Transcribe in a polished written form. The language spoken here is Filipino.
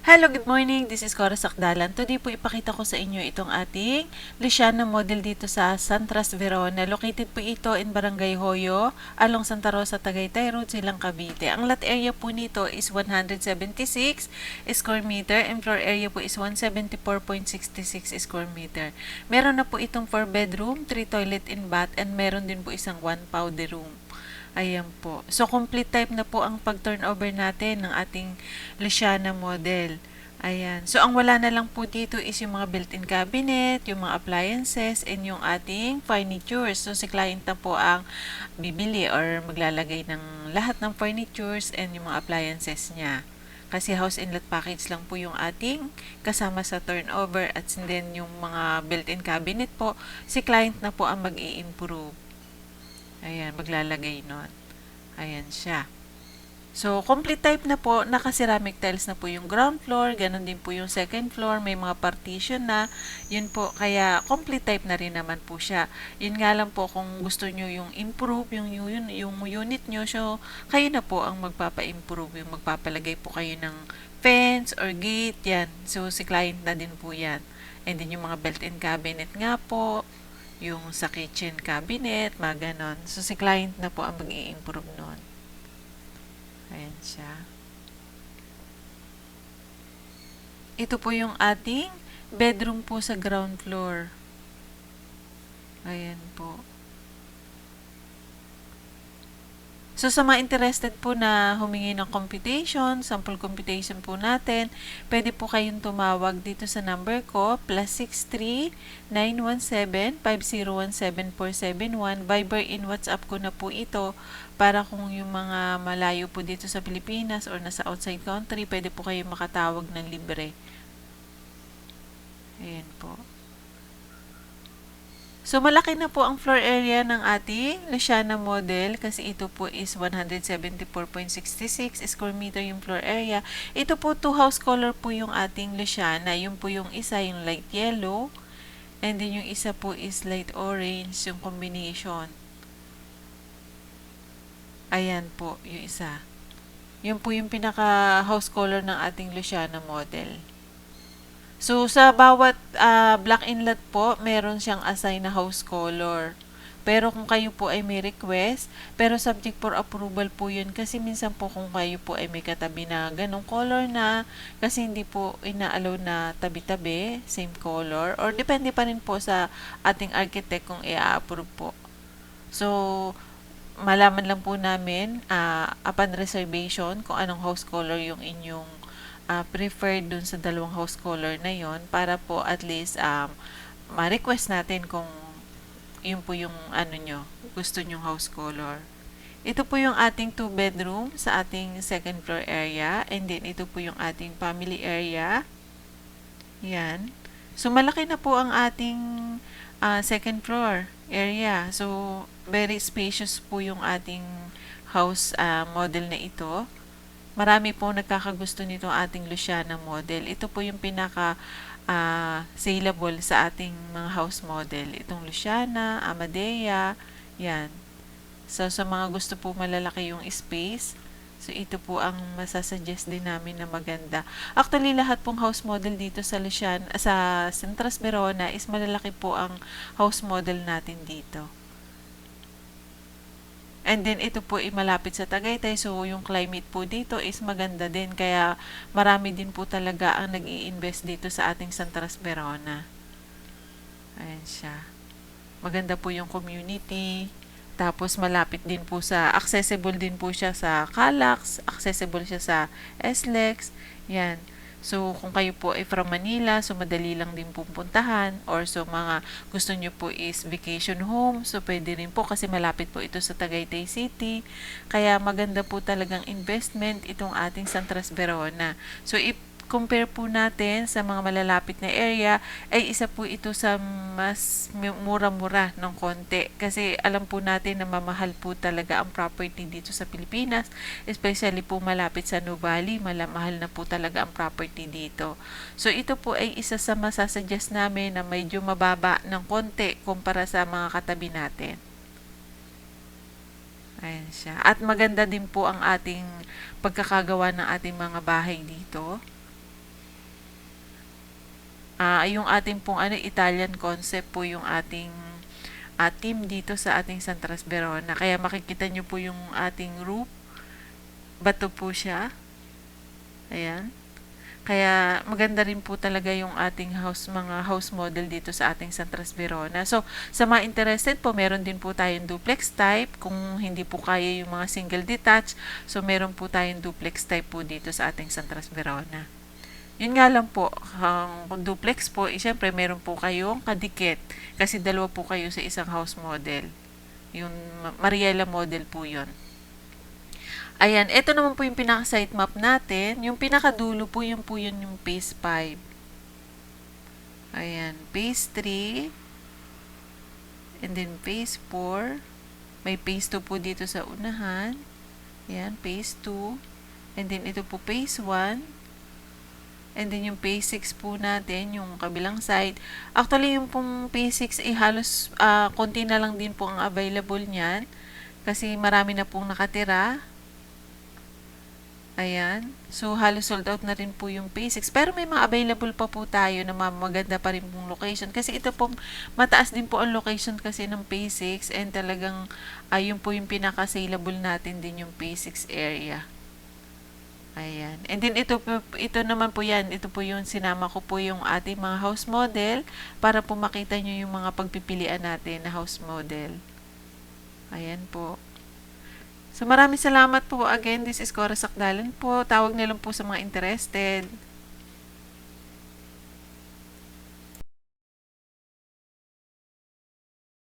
Hello, good morning. This is Cora Sakdalan. Today po ipakita ko sa inyo itong ating Luciana model dito sa Santras, Verona. Located po ito in Barangay Hoyo, along Santa Rosa, Tagaytay Road, Silang Cavite. Ang lot area po nito is 176 square meter and floor area po is 174.66 square meter. Meron na po itong 4 bedroom, 3 toilet and bath, and meron din po isang 1 powder room. Ayan po. So, complete type na po ang pag-turnover natin ng ating Luciana model. Ayan. So, ang wala na lang po dito is yung mga built-in cabinet, yung mga appliances, and yung ating furnitures. So, si client na po ang bibili or maglalagay ng lahat ng furnitures and yung mga appliances niya. Kasi house and lot package lang po yung ating kasama sa turnover at then yung mga built-in cabinet po, si client na po ang mag-i-improve. Ayan, maglalagay nun. Ayan siya. So, complete type na po, naka-ceramic tiles na po yung ground floor, ganun din po yung second floor, may mga partition na, yun po, kaya complete type na rin naman po siya. Yun nga lang po kung gusto nyo yung improve, yung unit nyo, so, kayo na po ang magpapa-improve, yung magpapalagay po kayo ng fence or gate, yan. So, si client na din po yan. And then yung mga built-in cabinet nga po, yung sa kitchen cabinet, mga ganon. So, si client na po ang mag-i-improve nun. Ayan siya. Ito po yung ating bedroom po sa ground floor. Ayan po. So, sa mga interested po na humingi ng computation, sample computation po natin, pwede po kayong tumawag dito sa number ko, +63-917-501-7471. Viber in WhatsApp ko na po ito para kung yung mga malayo po dito sa Pilipinas or nasa outside country, pwede po kayong makatawag ng libre. Ayan po. So, malaki na po ang floor area ng ating Luciana model kasi ito po is 174.66 square meter yung floor area. Ito po, 2 house color po yung ating Luciana. Yung po yung isa, yung light yellow. And then yung isa po is light orange, yung combination. Ayan po, yung isa. Yun po yung pinaka house color ng ating Luciana model. So, sa bawat black inlet po, meron siyang assign na house color. Pero kung kayo po ay may request, pero subject for approval po yun kasi minsan po kung kayo po ay may katabi na ganong color na kasi hindi po ina-allow na tabi-tabi, same color, or depende pa rin po sa ating architect kung i-approve po. So, malaman lang po namin upon reservation kung anong house color yung inyong preferred dun sa dalawang house color na yon para po at least ma-request natin kung yun po yung ano nyo, gusto nyong house color. Ito po yung ating 2 bedroom sa ating second floor area and then ito po yung ating family area. Yan. So, malaki na po ang ating second floor area. So, very spacious po yung ating house model na ito. Marami po nagkakagusto nito ating Luciana model. Ito po yung pinaka saleable sa ating mga house model. Itong Luciana, Amadea, yan. So, sa mga gusto po malalaki yung space, so ito po ang masasuggest din namin na maganda. Actually, lahat pong house model dito sa Luciana, sa Santras, Verona is malalaki po ang house model natin dito. And then, ito po ay malapit sa Tagaytay. So, yung climate po dito is maganda din. Kaya, marami din po talaga ang nag-i-invest dito sa ating Santras, Verona. Ayan siya. Maganda po yung community. Tapos, malapit din po sa, accessible din po siya sa Calax. Accessible siya sa SLEX. Yan. So, kung kayo po ay from Manila, so madali lang din pupuntahan. Or so, mga gusto nyo po is vacation home. So, pwede rin po kasi malapit po ito sa Tagaytay City. Kaya maganda po talagang investment itong ating Santras, Verona. So, compare po natin sa mga malalapit na area, ay isa po ito sa mas mura-mura ng konti. Kasi alam po natin na mamahal po talaga ang property dito sa Pilipinas, especially po malapit sa Nuvali, mahal na po talaga ang property dito. So ito po ay isa sa masasuggest namin na medyo mababa ng konti kumpara sa mga katabi natin. Ayan siya. At maganda din po ang ating pagkakagawa ng ating mga bahay dito. yung ating pong Italian concept po yung ating team dito sa ating Santras Verona. Kaya makikita nyo po yung ating roof. Bato po siya. Ayan. Kaya maganda rin po talaga yung ating mga house model dito sa ating Santras Verona. So, sa mga interested po, meron din po tayong duplex type. Kung hindi po kaya yung mga single detached, so meron po tayong duplex type po dito sa ating Santras Verona. Yun nga lang po, kung duplex po, syempre meron po kayong kadikit. Kasi dalawa po kayo sa isang house model. Yung Mariela model po yun. Ayan, ito naman po yung pinaka-site map natin. Yung pinakadulo po, yun yung phase 5. Ayan, phase 3. And then phase 4. May phase 2 po dito sa unahan. Ayan, phase 2. And then ito po phase 1. And then yung phase 6 po natin, yung kabilang side. Actually, yung pong phase 6 ay halos konti na lang din po ang available niyan. Kasi marami na pong nakatira. Ayan. So, halos sold out na rin po yung phase 6. Pero may mga available pa po tayo na maganda pa rin pong location. Kasi ito po, mataas din po ang location kasi ng phase 6. And talagang, yun po yung pinaka-saleable natin din yung phase 6 area. Ayan. And then, ito naman po yan. Ito po yung sinama ko po yung ating mga house model para po makita nyo yung mga pagpipilian natin na house model. Ayan po. So, maraming salamat po. Again, this is Cora Sakdalan po. Tawag nilang po sa mga interested.